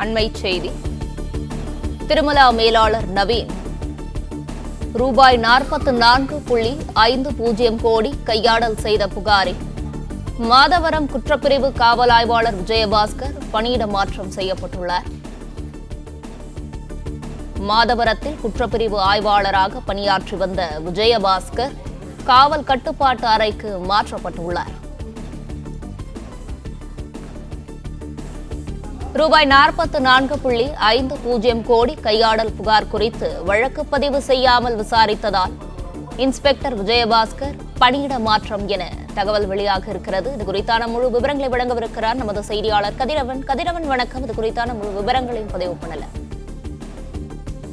அண்மை செய்தி. திருமலா மேலாளர் நவீன் ரூபாய் 44.50 கோடி கையாடல் செய்த புகாரில் மாதவரம் குற்றப்பிரிவு காவல் ஆய்வாளர் விஜயபாஸ்கர் பணியிட மாற்றம் செய்யப்பட்டுள்ளார். மாதவரத்தில் குற்றப்பிரிவு ஆய்வாளராக பணியாற்றி வந்த விஜயபாஸ்கர் காவல் கட்டுப்பாட்டு அறைக்கு மாற்றப்பட்டுள்ளார். ரூபாய் 44.50 கோடி கையாடல் புகார் குறித்து வழக்கு பதிவு செய்யாமல் விசாரித்ததால் இன்ஸ்பெக்டர் விஜயபாஸ்கர் பணியிட மாற்றம் என தகவல் வெளியாக இருக்கிறது. இது குறித்தான முழு விவரங்களை வழங்கவிருக்கிறார் நமது செய்தியாளர் கதிரவன். கதிரவன், வணக்கம். இது குறித்தான முழு விவரங்களையும் பதிவு பண்ணல.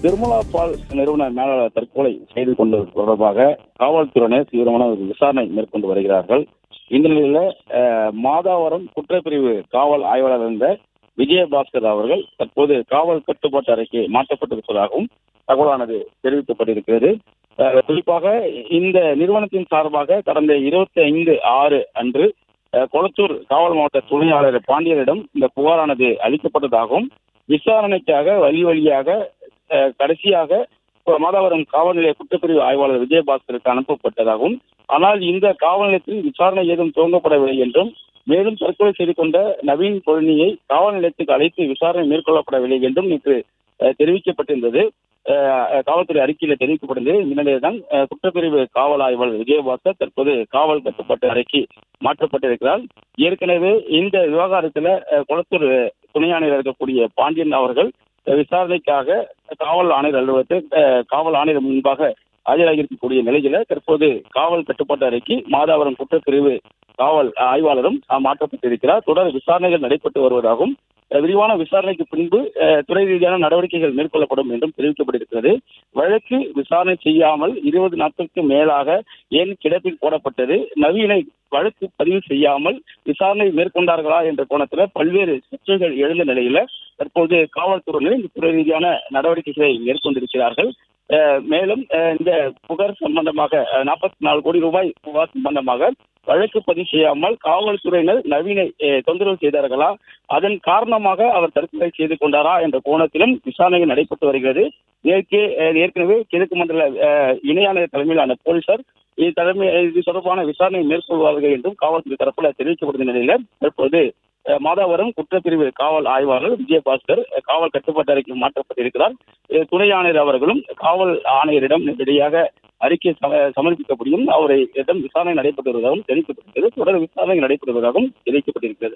திருமலா பால் நிறுவன மேலாளர் தற்கொலை செய்து கொண்டது தொடர்பாக காவல்துறையினர் தீவிரமான விசாரணை மேற்கொண்டு வருகிறார்கள். இந்த நிலையில மாதாவரம் குற்றப்பிரிவு காவல் ஆய்வாளர் இருந்த விஜயபாஸ்கர் அவர்கள் தற்போது காவல் கட்டுப்பாட்டு அறைக்கு மாற்றப்பட்டிருப்பதாகவும் தகவலானது தெரிவிக்கப்பட்டிருக்கிறது. குறிப்பாக இந்த நிறுவனத்தின் சார்பாக கடந்த 25/6 அன்று கொளத்தூர் காவல் மாவட்ட துணை ஆணையர் பாண்டியரிடம் இந்த புகாரானது அளிக்கப்பட்டதாகவும் விசாரணைக்காக வழியாக கடைசியாக மாதாவரம் காவல் நிலைய குற்றப்பிரிவு ஆய்வாளர் விஜயபாஸ்கருக்கு அனுப்பப்பட்டதாகவும், ஆனால் இந்த காவல் நிலையத்தில் விசாரணை ஏதும் துவங்கப்படவில்லை என்றும், மேலும் தற்கொலை செய்து கொண்ட நவீன் கொழுநியை காவல் நிலையத்துக்கு அழைத்து விசாரணை மேற்கொள்ளப்படவில்லை என்றும் நேற்று தெரிவிக்கப்பட்டிருந்தது. காவல்துறை அறிக்கையில் தெரிவிக்கப்பட்டிருந்தது. இந்த நிலையில்தான் குற்றப்பிரிவு காவல் ஆய்வாளர் விஜயபாஸ்கர் தற்போது காவல் கட்டுப்பாட்டு அறைக்கு மாற்றப்பட்டிருக்கிறார். ஏற்கனவே இந்த விவகாரத்தில் கொளத்தூர் துணை ஆணையர் இருக்கக்கூடிய பாண்டியன் அவர்கள் விசாரணைக்காக காவல் ஆணையர் அலுவலகத்தில் காவல் ஆணையர் முன்பாக ஆஜராகியிருக்கக்கூடிய நிலையில தற்போது காவல் கட்டுப்பாட்டு அறைக்கு மாதாவரம் குற்றப்பிரிவு காவல் ஆய்வாளரும் மாற்றப்பட்டிருக்கிறார். தொடர் விசாரணைகள் நடைபெற்று வருவதாகவும், விரிவான விசாரணைக்கு பின்பு துறை ரீதியான நடவடிக்கைகள் மேற்கொள்ளப்படும் என்றும் தெரிவிக்கப்பட்டிருக்கிறது. வழக்கு விசாரணை செய்யாமல் 20 நாட்களுக்கு மேலாக ஏன் கிடப்பில் போடப்பட்டது, நவீனை வழக்கு பதிவு செய்யாமல் விசாரணை மேற்கொண்டார்களா என்ற கோணத்தில் பல்வேறு சர்ச்சைகள் எழுந்த நிலையில தற்போது காவல்துறையினர் இந்த துறை ரீதியான நடவடிக்கைகளை மேற்கொண்டிருக்கிறார்கள். மேலும் இந்த புகார் சம்பந்தமாக 44 கோடி ரூபாய் புகார் சம்பந்தமாக வழக்கு பதிவு செய்யாமல் காவல்துறையினர் நவீனை தொந்தரவு செய்தார்களா, அதன் காரணமாக அவர் தற்கொலை செய்து கொண்டாரா என்ற கோணத்திலும் விசாரணைகள் நடைபெற்று வருகிறது. ஏற்கனவே கிழக்கு மண்டல இணை ஆணையர் தலைமையிலான போலீசார் இது தொடர்பான விசாரணை மேற்கொள்வார்கள் என்றும் காவல்துறை தரப்பில் தெரிவிக்கப்பட்ட நிலையில தற்போது மாதாவரம் குற்றப்பிரிவு காவல் ஆய்வாளர் விஜயபாஸ்கர் காவல் கட்டுப்பாட்டு அறைக்கு மாற்றப்பட்டிருக்கிறார். துணை ஆணையர் அவர்களும் காவல் ஆணையரிடம் நேரடியாக அறிக்கை சமர்ப்பிக்கப்படியும் அவரிடம் விசாரணை நடைபெற்று வருவதாகவும் தெரிவிக்கப்பட்டிருக்கிறது. தொடர் விசாரணை நடைபெறுவதாகவும் தெரிவிக்கப்பட்டிருக்கிறது.